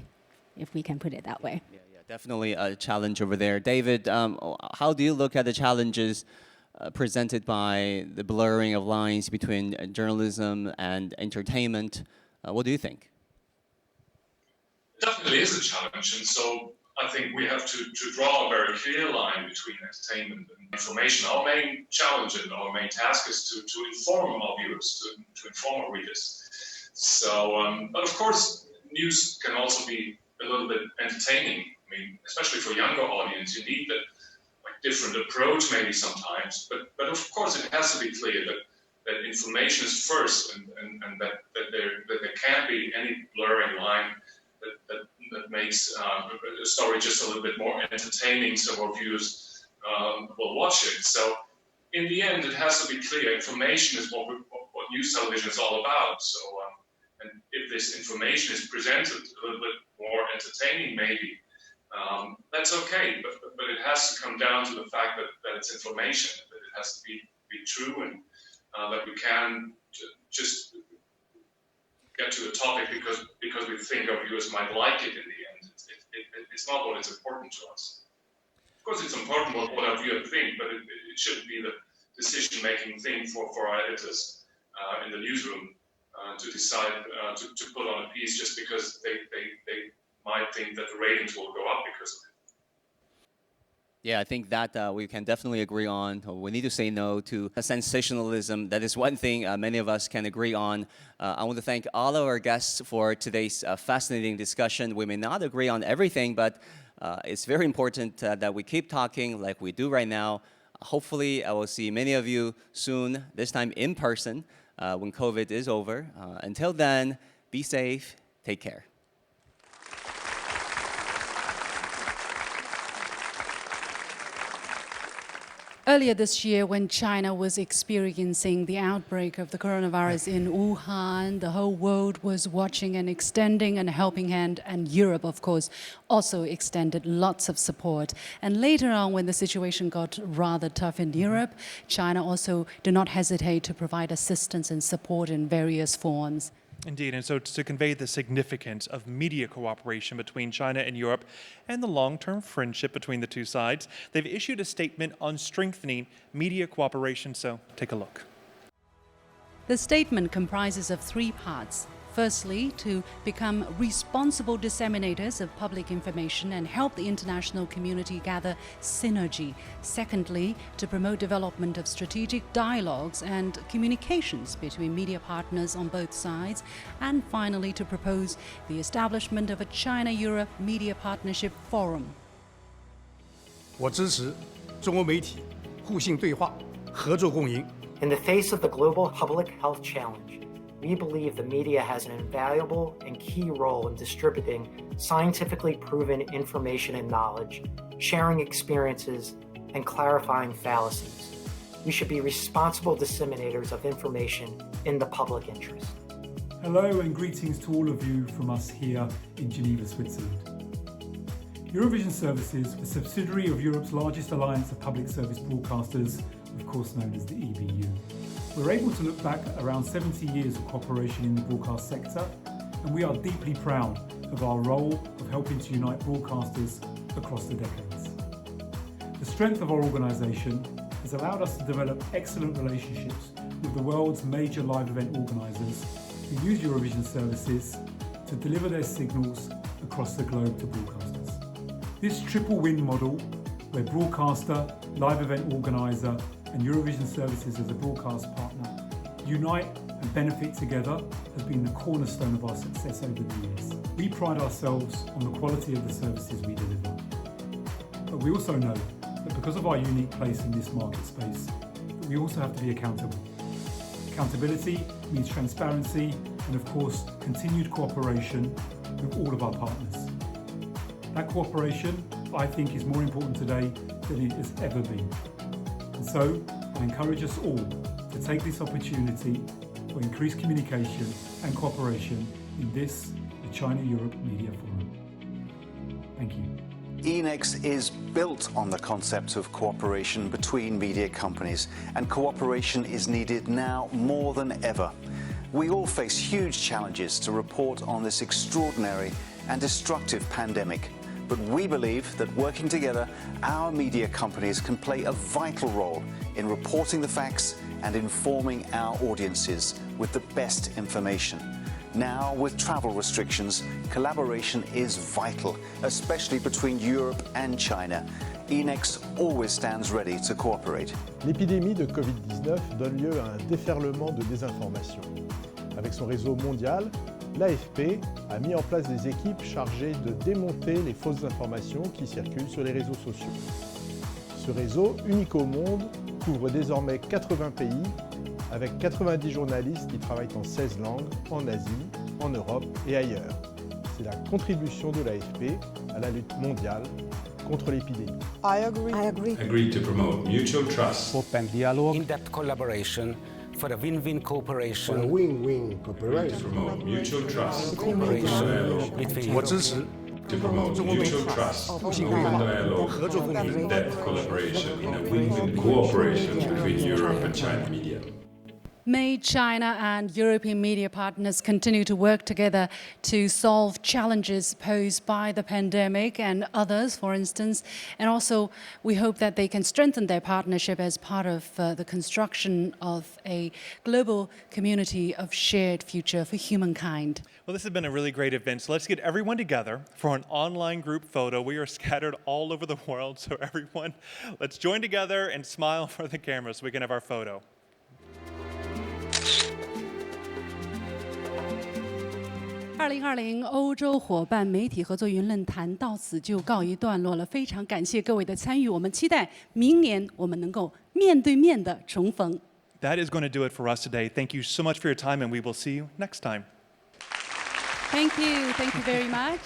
if we can put it that way. Yeah, definitely a challenge over there. David, how do you look at the challenges presented by the blurring of lines between journalism and entertainment? What do you think? It definitely is a challenge, and so I think we have to draw a very clear line between entertainment and information. Our main challenge and our main task is to inform our viewers, to inform our readers. So, but of course, news can also be a little bit entertaining. I mean, especially for younger audience, you need that different approach maybe sometimes. But of course, it has to be clear that information is first, and that there can't be any blurring line that makes a story just a little bit more entertaining, so our viewers will watch it. So in the end, it has to be clear. Information is what news television is all about. So and if this information is presented a little bit more entertaining, maybe that's okay. But it has to come down to the fact that it's information, that it has to be true, and that we can just get to a topic because we think our viewers might like it in the end. It's not what is important to us. Of course, it's important what our viewers think, but it shouldn't be the decision-making thing for our editors in the newsroom to decide to put on a piece just because they might think that the ratings will go up because of it. Yeah, I think that we can definitely agree on. We need to say no to sensationalism. That is one thing many of us can agree on. I want to thank all of our guests for today's fascinating discussion. We may not agree on everything, but it's very important that we keep talking like we do right now. Hopefully, I will see many of you soon, this time in person, when COVID is over. Until then, be safe, take care. Earlier this year, when China was experiencing the outbreak of the coronavirus in Wuhan, the whole world was watching and extending a helping hand, and Europe, of course, also extended lots of support. And later on, when the situation got rather tough in Europe, China also did not hesitate to provide assistance and support in various forms. Indeed, and so to convey the significance of media cooperation between China and Europe and the long-term friendship between the two sides, they've issued a statement on strengthening media cooperation, so take a look. The statement comprises of 3 parts. Firstly, to become responsible disseminators of public information and help the international community gather synergy. Secondly, to promote development of strategic dialogues and communications between media partners on both sides. And finally, to propose the establishment of a China-Europe Media Partnership Forum. 我支持中欧媒体互信对话、合作共赢。 In the face of the global public health challenge, we believe the media has an invaluable and key role in distributing scientifically proven information and knowledge, sharing experiences, and clarifying fallacies. We should be responsible disseminators of information in the public interest. Hello and greetings to all of you from us here in Geneva, Switzerland. Eurovision Services, a subsidiary of Europe's largest alliance of public service broadcasters, of course known as the EBU. We're able to look back at around 70 years of cooperation in the broadcast sector, and we are deeply proud of our role of helping to unite broadcasters across the decades. The strength of our organisation has allowed us to develop excellent relationships with the world's major live event organisers who use Eurovision services to deliver their signals across the globe to broadcasters. This triple win model, where broadcaster, live event organiser and Eurovision Services as a broadcast partner unite and benefit together, has been the cornerstone of our success over the years. We pride ourselves on the quality of the services we deliver. But we also know that because of our unique place in this market space, that we also have to be accountable. Accountability means transparency and, of course, continued cooperation with all of our partners. That cooperation, I think, is more important today than it has ever been. And so, I encourage us all to take this opportunity for increased communication and cooperation in this, the China-Europe Media Forum. Thank you. ENEX is built on the concept of cooperation between media companies, and cooperation is needed now more than ever. We all face huge challenges to report on this extraordinary and destructive pandemic. But we believe that working together, our media companies can play a vital role in reporting the facts and informing our audiences with the best information. Now, with travel restrictions, collaboration is vital, especially between Europe and China. ENEX always stands ready to cooperate. L'épidémie de Covid-19 donne lieu à un déferlement de désinformation. Avec son réseau mondial, l'AFP a mis en place des équipes chargées de démonter les fausses informations qui circulent sur les réseaux sociaux. Ce réseau, unique au monde, couvre désormais 80 pays, avec 90 journalistes qui travaillent en 16 langues, en Asie, en Europe et ailleurs. C'est la contribution de l'AFP à la lutte mondiale contre l'épidémie. I agree. Agreed to promote mutual trust. Open dialogue. In-depth collaboration. For a win-win cooperation. For a win-win cooperation. To promote mutual trust.我支持 To promote mutual trust, open dialogue, in-depth collaboration in a win-win cooperation between Europe and China media. May China and European media partners continue to work together to solve challenges posed by the pandemic and others, for instance. And also, we hope that they can strengthen their partnership as part of the construction of a global community of shared future for humankind. Well, this has been a really great event. So let's get everyone together for an online group photo. We are scattered all over the world, so everyone, let's join together and smile for the camera so we can have our photo. 2020欧洲伙伴媒体合作云论坛到此就告一段落了，非常感谢各位的参与，我们期待明年我们能够面对面的重逢。That is going to do it for us today. Thank you so much for your time, and we will see you next time. Thank you very much.